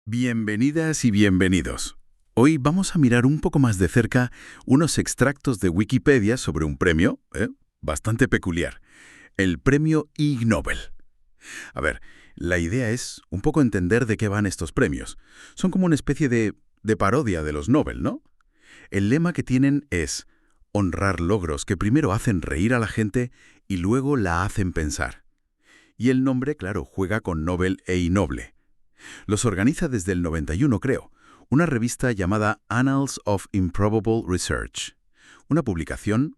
Bienvenidas y bienvenidos. Hoy vamos a mirar un poco más de cerca unos extractos de Wikipedia sobre un premio, bastante peculiar, el premio Ig Nobel. A ver, la idea es un poco entender de qué van estos premios. Son como una especie de parodia de los Nobel, ¿no? El lema que tienen es honrar logros que primero hacen reír a la gente y luego la hacen pensar. Y el nombre, claro, juega con Nobel e Innoble. Los organiza desde el 91, creo, una revista llamada Annals of Improbable Research. Una publicación,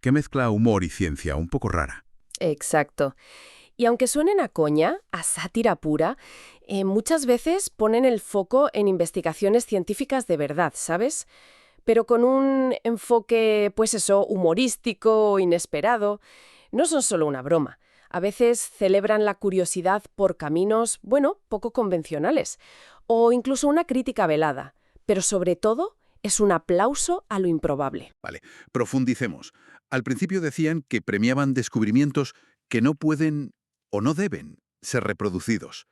que mezcla humor y ciencia, un poco rara. Exacto. Y aunque suenen a coña, a sátira pura, muchas veces ponen el foco en investigaciones científicas de verdad, ¿sabes? Pero con un enfoque, humorístico, inesperado. No son solo una broma. A veces celebran la curiosidad por caminos, poco convencionales. O incluso una crítica velada. Pero sobre todo, es un aplauso a lo improbable. Vale, profundicemos. Al principio decían que premiaban descubrimientos que no pueden o no deben ser reproducidos.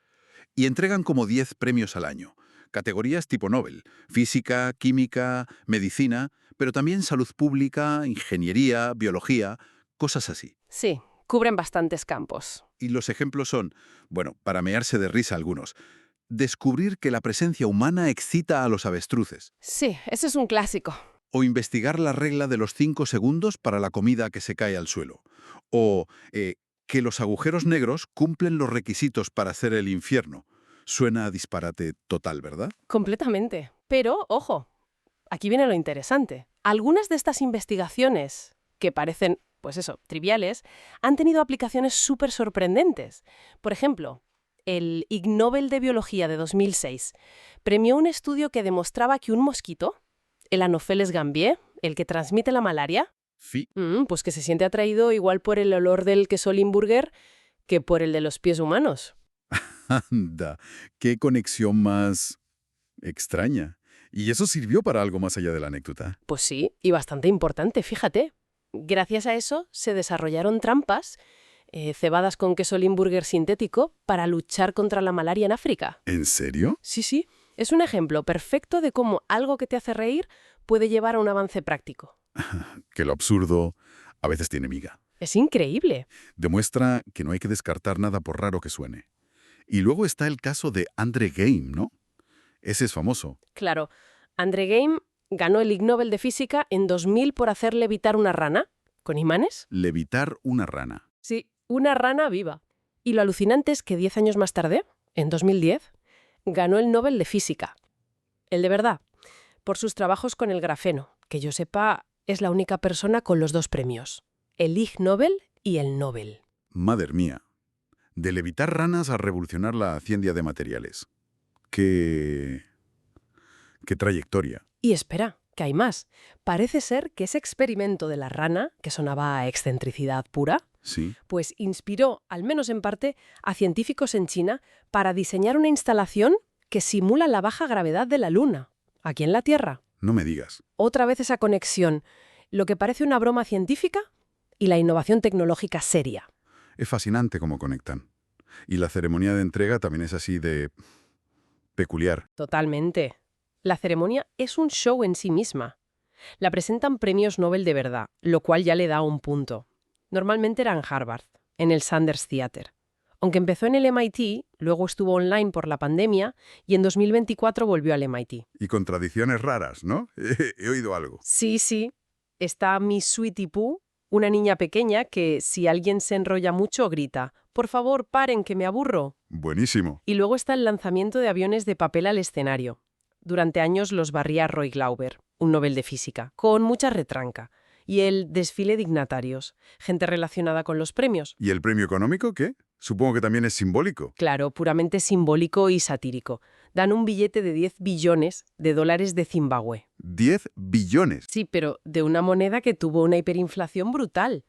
Y entregan como 10 premios al año. Categorías tipo Nobel, física, química, medicina, pero también salud pública, ingeniería, biología, cosas así. Sí, cubren bastantes campos. Y los ejemplos son, para mearse de risa algunos. Descubrir que la presencia humana excita a los avestruces. Sí, ese es un clásico. O investigar la regla de los 5 segundos para la comida que se cae al suelo. O que los agujeros negros cumplen los requisitos para hacer el infierno. Suena a disparate total, ¿verdad? Completamente. Pero, ojo, aquí viene lo interesante. Algunas de estas investigaciones, que parecen, triviales, han tenido aplicaciones súper sorprendentes. Por ejemplo, el Ig Nobel de Biología de 2006 premió un estudio que demostraba que un mosquito, el Anopheles gambier, el que transmite la malaria, Sí. pues que se siente atraído igual por el olor del queso Limburger que por el de los pies humanos. Anda, qué conexión más extraña. ¿Y eso sirvió para algo más allá de la anécdota? Pues sí, y bastante importante, fíjate. Gracias a eso se desarrollaron trampas, cebadas con queso Limburger sintético, para luchar contra la malaria en África. ¿En serio? Sí, es un ejemplo perfecto de cómo algo que te hace reír puede llevar a un avance práctico. Que lo absurdo a veces tiene miga. Es increíble. Demuestra que no hay que descartar nada por raro que suene. Y luego está el caso de Andre Geim, ¿no? Ese es famoso. Claro, Andre Geim ganó el Ig Nobel de Física en 2000 por hacer levitar una rana, con imanes. Levitar una rana. Sí, una rana viva. Y lo alucinante es que 10 años más tarde, en 2010, ganó el Nobel de Física. El de verdad, por sus trabajos con el grafeno, que yo sepa es la única persona con los dos premios, el Ig Nobel y el Nobel. Madre mía. De levitar ranas a revolucionar la ciencia de materiales. ¡Qué trayectoria! Y espera, que hay más. Parece ser que ese experimento de la rana, que sonaba a excentricidad pura, Sí. pues inspiró, al menos en parte, a científicos en China para diseñar una instalación que simula la baja gravedad de la Luna, aquí en la Tierra. No me digas. Otra vez esa conexión, lo que parece una broma científica y la innovación tecnológica seria. Es fascinante cómo conectan. Y la ceremonia de entrega también es así de peculiar. Totalmente. La ceremonia es un show en sí misma. La presentan premios Nobel de verdad, lo cual ya le da un punto. Normalmente era en Harvard, en el Sanders Theater. Aunque empezó en el MIT, luego estuvo online por la pandemia y en 2024 volvió al MIT. Y con tradiciones raras, ¿no? He oído algo. Sí. Está Miss Sweetie Pooh, una niña pequeña que, si alguien se enrolla mucho, grita: «Por favor, paren, que me aburro». Buenísimo. Y luego está el lanzamiento de aviones de papel al escenario. Durante años los barría Roy Glauber, un Nobel de Física, con mucha retranca. Y el desfile dignatarios, gente relacionada con los premios. ¿Y el premio económico qué? Supongo que también es simbólico. Claro, puramente simbólico y satírico. Dan un billete de 10 billones de dólares de Zimbabue. 10 billones. Sí, pero de una moneda que tuvo una hiperinflación brutal.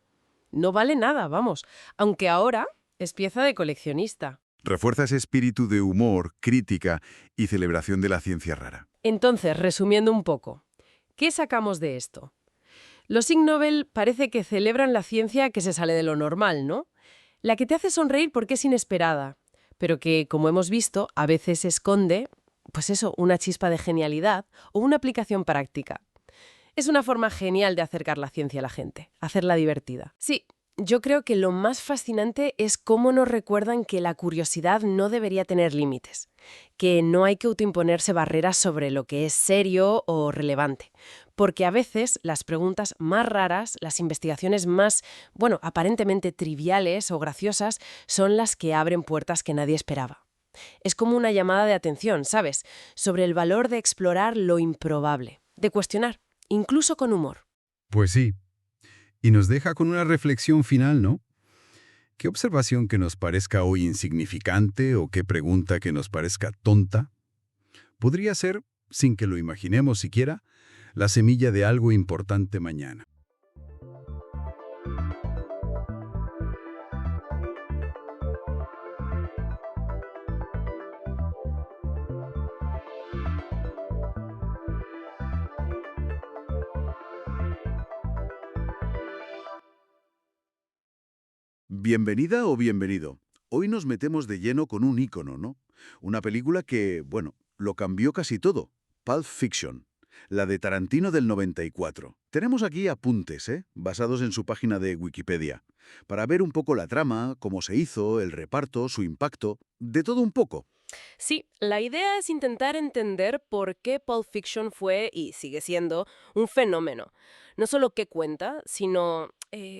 No vale nada, vamos. Aunque ahora es pieza de coleccionista. Refuerza ese espíritu de humor, crítica y celebración de la ciencia rara. Entonces, resumiendo un poco, ¿qué sacamos de esto? Los Ig Nobel parece que celebran la ciencia que se sale de lo normal, ¿no? La que te hace sonreír porque es inesperada, pero que, como hemos visto, a veces esconde, pues eso, una chispa de genialidad o una aplicación práctica. Es una forma genial de acercar la ciencia a la gente, hacerla divertida. Sí, yo creo que lo más fascinante es cómo nos recuerdan que la curiosidad no debería tener límites, que no hay que autoimponerse barreras sobre lo que es serio o relevante, porque a veces las preguntas más raras, las investigaciones más, bueno, aparentemente triviales o graciosas, son las que abren puertas que nadie esperaba. Es como una llamada de atención, ¿sabes?, sobre el valor de explorar lo improbable, de cuestionar, incluso con humor. Pues sí, y nos deja con una reflexión final, ¿no? ¿Qué observación que nos parezca hoy insignificante o qué pregunta que nos parezca tonta podría ser, sin que lo imaginemos siquiera, la semilla de algo importante mañana? Bienvenida o bienvenido. Hoy nos metemos de lleno con un ícono, ¿no? Una película que, bueno, lo cambió casi todo. Pulp Fiction, la de Tarantino del 94. Tenemos aquí apuntes, basados en su página de Wikipedia, para ver un poco la trama, cómo se hizo, el reparto, su impacto, de todo un poco. Sí, la idea es intentar entender por qué Pulp Fiction fue y sigue siendo un fenómeno. No solo qué cuenta, sino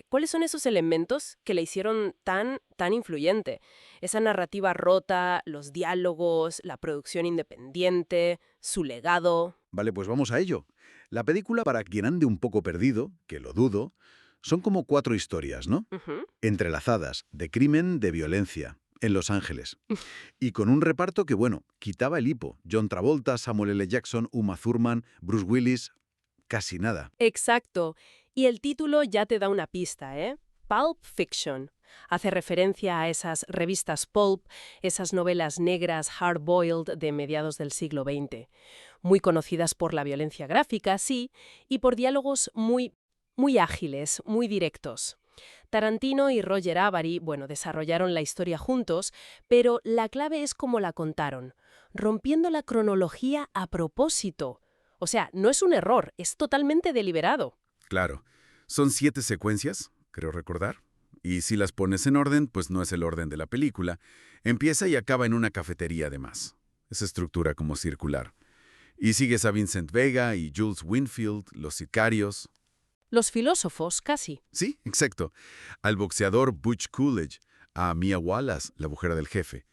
cuáles son esos elementos que le hicieron tan influyente. Esa narrativa rota, los diálogos, la producción independiente, su legado. Vale, pues vamos a ello. La película, para quien ande un poco perdido, que lo dudo, son como 4 historias, ¿no? Ujú. Entrelazadas, de crimen, de violencia, en Los Ángeles. Y con un reparto que, bueno, quitaba el hipo. John Travolta, Samuel L. Jackson, Uma Thurman, Bruce Willis, casi nada. Exacto. Y el título ya te da una pista, ¿eh? Pulp Fiction. Hace referencia a esas revistas pulp, esas novelas negras hard-boiled de mediados del siglo XX, muy conocidas por la violencia gráfica, sí, y por diálogos muy ágiles, muy directos. Tarantino y Roger Avary, bueno, desarrollaron la historia juntos, pero la clave es cómo la contaron, rompiendo la cronología a propósito. O sea, no es un error, es totalmente deliberado. Claro, son 7 secuencias, creo recordar. Y si las pones en orden, pues no es el orden de la película. Empieza y acaba en una cafetería además. Esa estructura como circular. Y sigues a Vincent Vega y Jules Winfield, los sicarios. Los filósofos, casi. Sí, exacto. Al boxeador Butch Coolidge, a Mia Wallace, la mujer del jefe.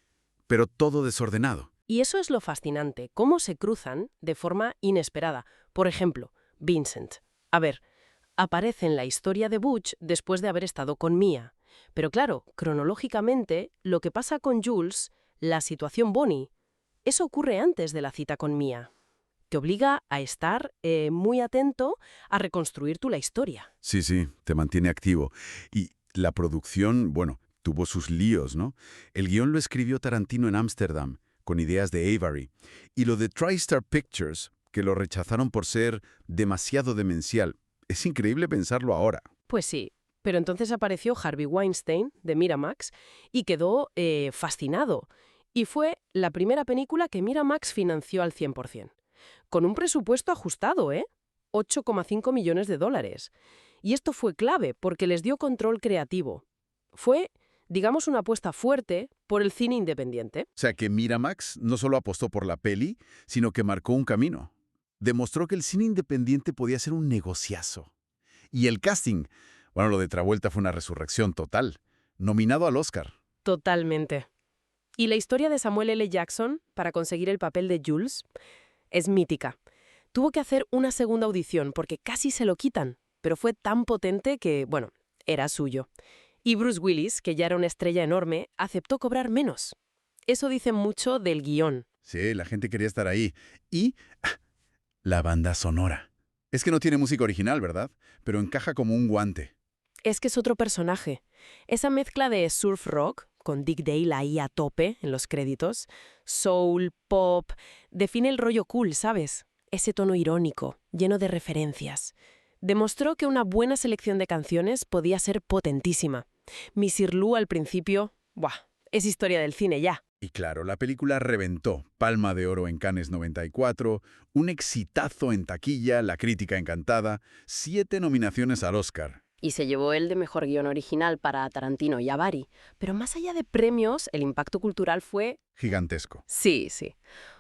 Pero todo desordenado. Y eso es lo fascinante, cómo se cruzan de forma inesperada. Por ejemplo, Vincent. A ver, aparece en la historia de Butch después de haber estado con Mia. Pero claro, cronológicamente, lo que pasa con Jules, la situación Bonnie, eso ocurre antes de la cita con Mia. Te obliga a estar muy atento a reconstruir tú la historia. Sí, sí, te mantiene activo. Y la producción, bueno, tuvo sus líos, ¿no? El guión lo escribió Tarantino en Ámsterdam, con ideas de Avary. Y lo de TriStar Pictures, que lo rechazaron por ser demasiado demencial. Es increíble pensarlo ahora. Pues sí, pero entonces apareció Harvey Weinstein, de Miramax, y quedó fascinado. Y fue la primera película que Miramax financió al 100%. Con un presupuesto ajustado, ¿eh? 8,5 millones de dólares. Y esto fue clave porque les dio control creativo. Fue, digamos, una apuesta fuerte por el cine independiente. O sea que Miramax no solo apostó por la peli, sino que marcó un camino. Demostró que el cine independiente podía ser un negociazo. Y el casting, bueno, lo de Travolta fue una resurrección total. Nominado al Oscar. Totalmente. Y la historia de Samuel L. Jackson para conseguir el papel de Jules es mítica. Tuvo que hacer una segunda audición porque casi se lo quitan, pero fue tan potente que, bueno, era suyo. Y Bruce Willis, que ya era una estrella enorme, aceptó cobrar menos. Eso dice mucho del guión. Sí, la gente quería estar ahí. Y la banda sonora. Es que no tiene música original, ¿verdad? Pero encaja como un guante. Es que es otro personaje. Esa mezcla de surf rock, con Dick Dale ahí a tope en los créditos, soul, pop, define el rollo cool, ¿sabes? Ese tono irónico, lleno de referencias. Demostró que una buena selección de canciones podía ser potentísima. Missy Lou al principio, ¡buah!, es historia del cine ya. Y claro, la película reventó. Palma de Oro en Cannes 94, un exitazo en taquilla, la crítica encantada, 7 nominaciones al Oscar. Y se llevó el de Mejor Guión Original para Tarantino y Avari. Pero más allá de premios, el impacto cultural fue... Gigantesco. Sí, sí.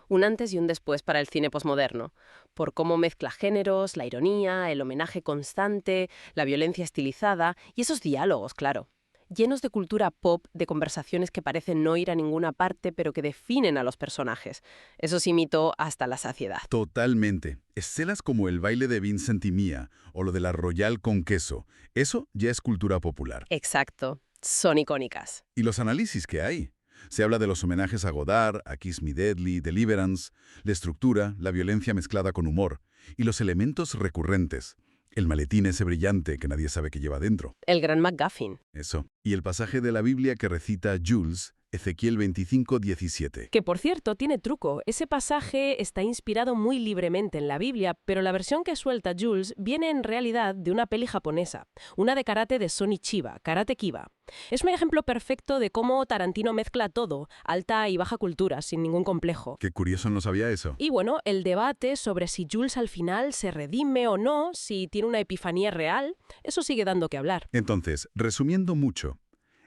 Un antes y un después para el cine posmoderno, por cómo mezcla géneros, la ironía, el homenaje constante, la violencia estilizada y esos diálogos, claro, llenos de cultura pop, de conversaciones que parecen no ir a ninguna parte, pero que definen a los personajes. Eso se imitó hasta la saciedad. Totalmente. Escenas como el baile de Vincent y Mia o lo de la Royal con queso, eso ya es cultura popular. Exacto. Son icónicas. ¿Y los análisis que hay? Se habla de los homenajes a Godard, a Kiss Me Deadly, Deliverance, la estructura, la violencia mezclada con humor, y los elementos recurrentes. El maletín ese brillante que nadie sabe que lleva dentro. El gran MacGuffin. Eso. Y el pasaje de la Biblia que recita Jules, Ezequiel 25:17. Que, por cierto, tiene truco. Ese pasaje está inspirado muy libremente en la Biblia, pero la versión que suelta Jules viene en realidad de una peli japonesa, una de karate de Sonny Chiba, Karate Kiba. Es un ejemplo perfecto de cómo Tarantino mezcla todo, alta y baja cultura, sin ningún complejo. Qué curioso, no sabía eso. Y bueno, el debate sobre si Jules al final se redime o no, si tiene una epifanía real, eso sigue dando que hablar. Entonces, resumiendo mucho,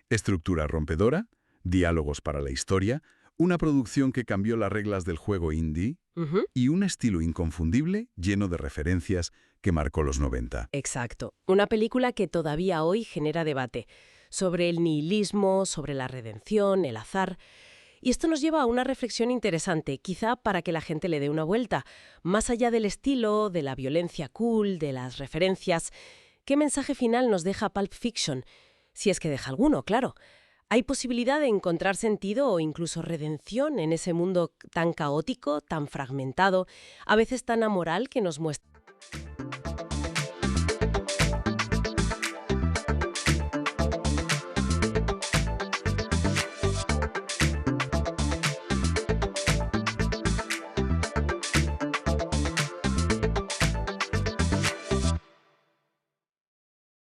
estructura rompedora, diálogos para la historia, una producción que cambió las reglas del juego indie y un estilo inconfundible lleno de referencias que marcó los 90. Exacto. Una película que todavía hoy genera debate sobre el nihilismo, sobre la redención, el azar. Y esto nos lleva a una reflexión interesante, quizá para que la gente le dé una vuelta. Más allá del estilo, de la violencia cool, de las referencias, ¿qué mensaje final nos deja Pulp Fiction? Si es que deja alguno, claro. ¿Hay posibilidad de encontrar sentido o incluso redención en ese mundo tan caótico, tan fragmentado, a veces tan amoral que nos muestra?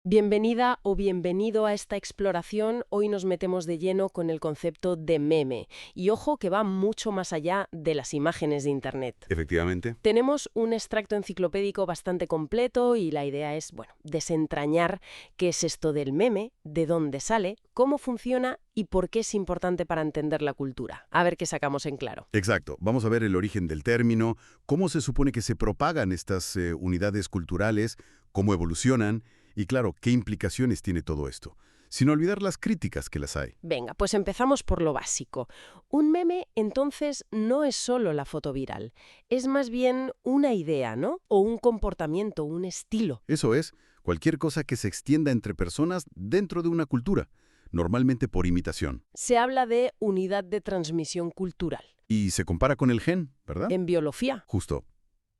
Bienvenida o bienvenido a esta exploración. Hoy nos metemos de lleno con el concepto de meme. Y ojo que va mucho más allá de las imágenes de Internet. Efectivamente. Tenemos un extracto enciclopédico bastante completo y la idea es, desentrañar qué es esto del meme, de dónde sale, cómo funciona y por qué es importante para entender la cultura. A ver qué sacamos en claro. Exacto. Vamos a ver el origen del término, cómo se supone que se propagan estas unidades culturales, cómo evolucionan y, claro, qué implicaciones tiene todo esto. Sin olvidar las críticas que las hay. Venga, pues empezamos por lo básico. Un meme, entonces, no es solo la foto viral. Es más bien una idea, ¿no? O un comportamiento, un estilo. Eso es, cualquier cosa que se extienda entre personas dentro de una cultura, normalmente por imitación. Se habla de unidad de transmisión cultural. Y se compara con el gen, ¿verdad? En biología. Justo.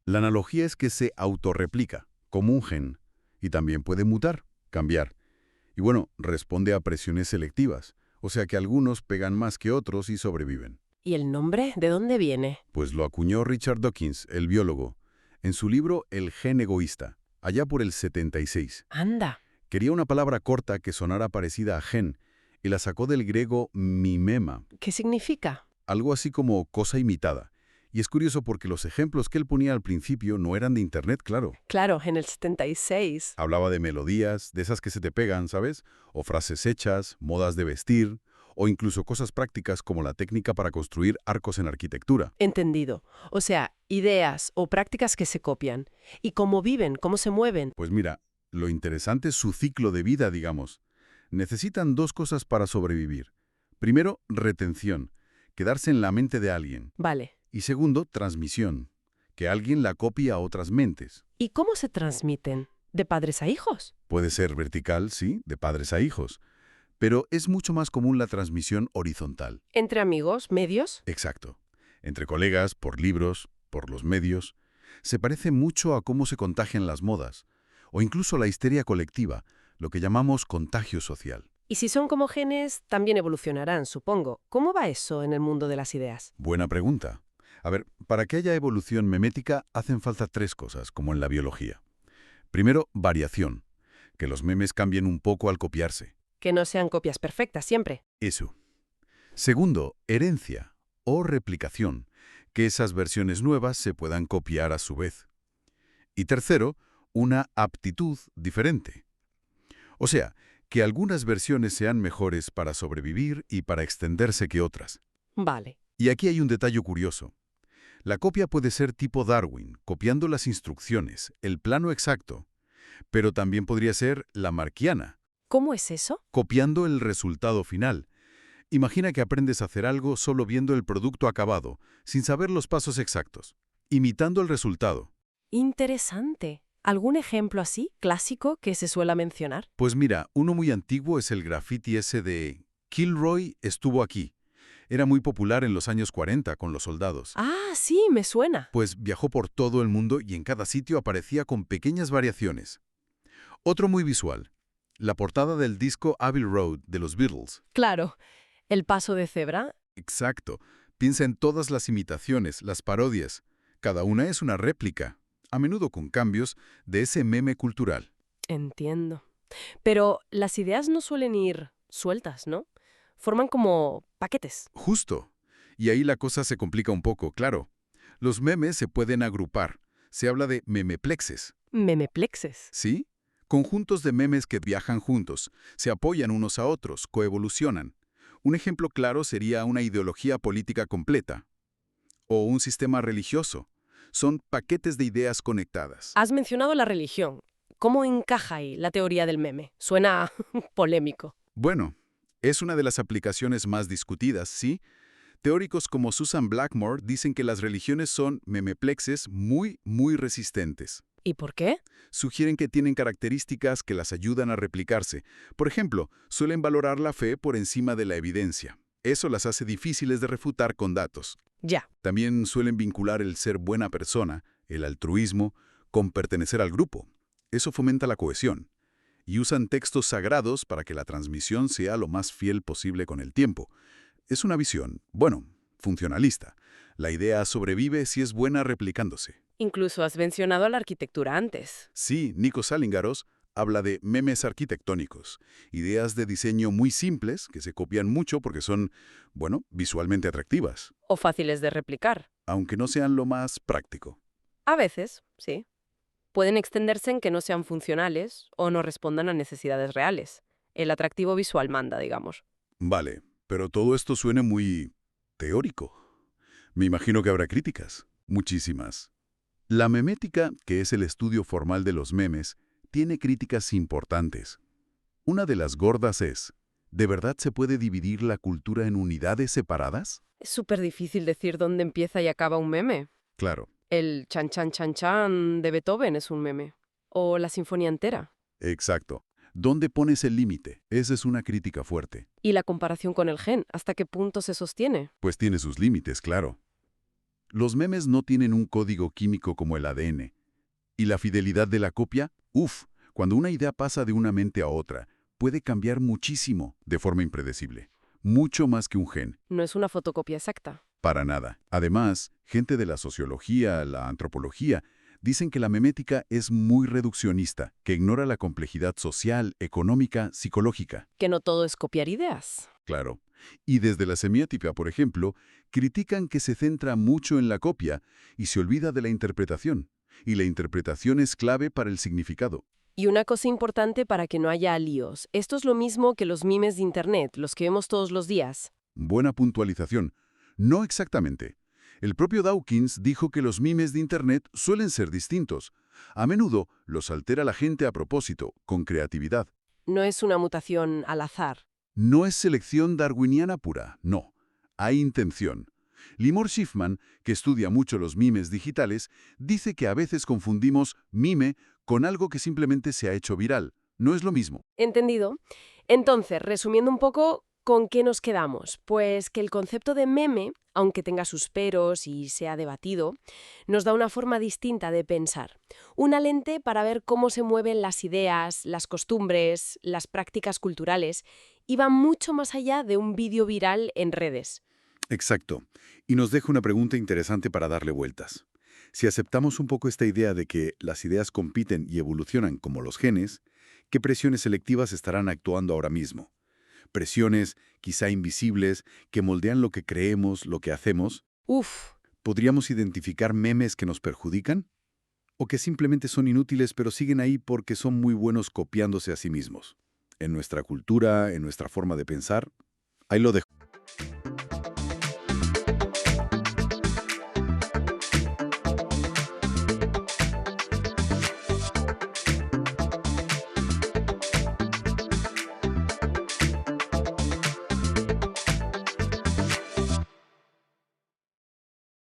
La analogía es que se autorreplica, como un gen, y también puede mutar, cambiar. Y bueno, responde a presiones selectivas, o sea que algunos pegan más que otros y sobreviven. ¿Y el nombre? ¿De dónde viene? Pues lo acuñó Richard Dawkins, el biólogo, en su libro El gen egoísta, allá por el 76. Anda. Quería una palabra corta que sonara parecida a gen, y la sacó del griego mimema, ¿Qué significa? algo así como cosa imitada. Y es curioso porque los ejemplos que él ponía al principio no eran de Internet, claro. Claro, en el 76. Hablaba de melodías, de esas que se te pegan, ¿sabes? O frases hechas, modas de vestir, o incluso cosas prácticas como la técnica para construir arcos en arquitectura. Entendido. O sea, ideas o prácticas que se copian. ¿Y cómo viven? ¿Cómo se mueven? Pues mira, lo interesante es su ciclo de vida, digamos. Necesitan 2 cosas para sobrevivir. Primero, retención, quedarse en la mente de alguien. Vale. Y segundo, transmisión, que alguien la copie a otras mentes. ¿Y cómo se transmiten? ¿De padres a hijos? Puede ser vertical, sí, de padres a hijos, pero es mucho más común la transmisión horizontal. ¿Entre amigos? ¿Medios? Exacto. Entre colegas, por libros, por los medios. Se parece mucho a cómo se contagian las modas, o incluso la histeria colectiva, lo que llamamos contagio social. Y si son como genes, también evolucionarán, supongo. ¿Cómo va eso en el mundo de las ideas? Buena pregunta. A ver, para que haya evolución memética hacen falta 3 cosas, como en la biología. Primero, variación, que los memes cambien un poco al copiarse. Que no sean copias perfectas siempre. Eso. Segundo, herencia o replicación, que esas versiones nuevas se puedan copiar a su vez. Y tercero, una aptitud diferente. O sea, que algunas versiones sean mejores para sobrevivir y para extenderse que otras. Vale. Y aquí hay un detalle curioso. La copia puede ser tipo Darwin, copiando las instrucciones, el plano exacto, pero también podría ser lamarckiana, ¿Cómo es eso? copiando el resultado final. Imagina que aprendes a hacer algo solo viendo el producto acabado, sin saber los pasos exactos, imitando el resultado. Interesante. ¿Algún ejemplo así, clásico, que se suele mencionar? Pues mira, uno muy antiguo es el graffiti ese de Kilroy estuvo aquí. Era muy popular en los años 40 con los soldados. Ah, sí, me suena. Pues viajó por todo el mundo y en cada sitio aparecía con pequeñas variaciones. Otro muy visual, la portada del disco Abbey Road de los Beatles. Claro, el paso de cebra. Exacto. Piensa en todas las imitaciones, las parodias. Cada una es una réplica, a menudo con cambios, de ese meme cultural. Entiendo. Pero las ideas no suelen ir sueltas, ¿no? Forman como paquetes. Justo. Y ahí la cosa se complica un poco, claro. Los memes se pueden agrupar. Se habla de memeplexes, Memeplexes. ¿sí? Conjuntos de memes que viajan juntos, se apoyan unos a otros, coevolucionan. Un ejemplo claro sería una ideología política completa. O un sistema religioso. Son paquetes de ideas conectadas. Has mencionado la religión. ¿Cómo encaja ahí la teoría del meme? Suena polémico. Bueno, es una de las aplicaciones más discutidas, ¿sí? Teóricos como Susan Blackmore dicen que las religiones son memeplexes muy resistentes. ¿Y por qué? Sugieren que tienen características que las ayudan a replicarse. Por ejemplo, suelen valorar la fe por encima de la evidencia. Eso las hace difíciles de refutar con datos. Ya. También suelen vincular el ser buena persona, el altruismo, con pertenecer al grupo. Eso fomenta la cohesión. Y usan textos sagrados para que la transmisión sea lo más fiel posible con el tiempo. Es una visión, bueno, funcionalista. La idea sobrevive si es buena replicándose. Incluso has mencionado la arquitectura antes. Sí, Nico Salingaros habla de memes arquitectónicos, ideas de diseño muy simples que se copian mucho porque son, bueno, visualmente atractivas, O fáciles de replicar. aunque no sean lo más práctico. A veces, sí. Pueden extenderse en que no sean funcionales o no respondan a necesidades reales. El atractivo visual manda, digamos. Vale, pero todo esto suena muy teórico. Me imagino que habrá críticas, muchísimas. La memética, que es el estudio formal de los memes, tiene críticas importantes. Una de las gordas es, ¿de verdad se puede dividir la cultura en unidades separadas? Es súper difícil decir dónde empieza y acaba un meme. Claro, El chan chan chan chan de Beethoven es un meme. O la sinfonía entera. exacto. ¿Dónde pones el límite? Esa es una crítica fuerte. Y la comparación con el gen, ¿hasta qué punto se sostiene? Pues tiene sus límites, claro. Los memes no tienen un código químico como el ADN. ¿Y la fidelidad de la copia? Cuando una idea pasa de una mente a otra, puede cambiar muchísimo de forma impredecible. Mucho más que un gen. No es una fotocopia exacta. Para nada. Además, gente de la sociología, la antropología, dicen que la memética es muy reduccionista, que ignora la complejidad social, económica, psicológica. Que no todo es copiar ideas. Claro. Y desde la semiótica, por ejemplo, critican que se centra mucho en la copia y se olvida de la interpretación. Y la interpretación es clave para el significado. Y una cosa importante para que no haya líos. Esto es lo mismo que los memes de Internet, los que vemos todos los días. Buena puntualización. No exactamente. El propio Dawkins dijo que los memes de Internet suelen ser distintos. A menudo los altera la gente a propósito, con creatividad. No es una mutación al azar. No es selección darwiniana pura, no. Hay intención. Limor Schiffman, que estudia mucho los memes digitales, dice que a veces confundimos mime con algo que simplemente se ha hecho viral. No es lo mismo. ¿Entendido? Entonces, resumiendo un poco, ¿con qué nos quedamos? Pues que el concepto de meme, aunque tenga sus peros y sea debatido, nos da una forma distinta de pensar. Una lente para ver cómo se mueven las ideas, las costumbres, las prácticas culturales, y va mucho más allá de un vídeo viral en redes. Exacto. Y nos deja una pregunta interesante para darle vueltas. Si aceptamos un poco esta idea de que las ideas compiten y evolucionan como los genes, ¿qué presiones selectivas estarán actuando ahora mismo? presiones, quizá invisibles, que moldean lo que creemos, lo que hacemos. Uf, ¿Podríamos identificar memes que nos perjudican? ¿O que simplemente son inútiles pero siguen ahí porque son muy buenos copiándose a sí mismos? En nuestra cultura, en nuestra forma de pensar, ahí lo dejo.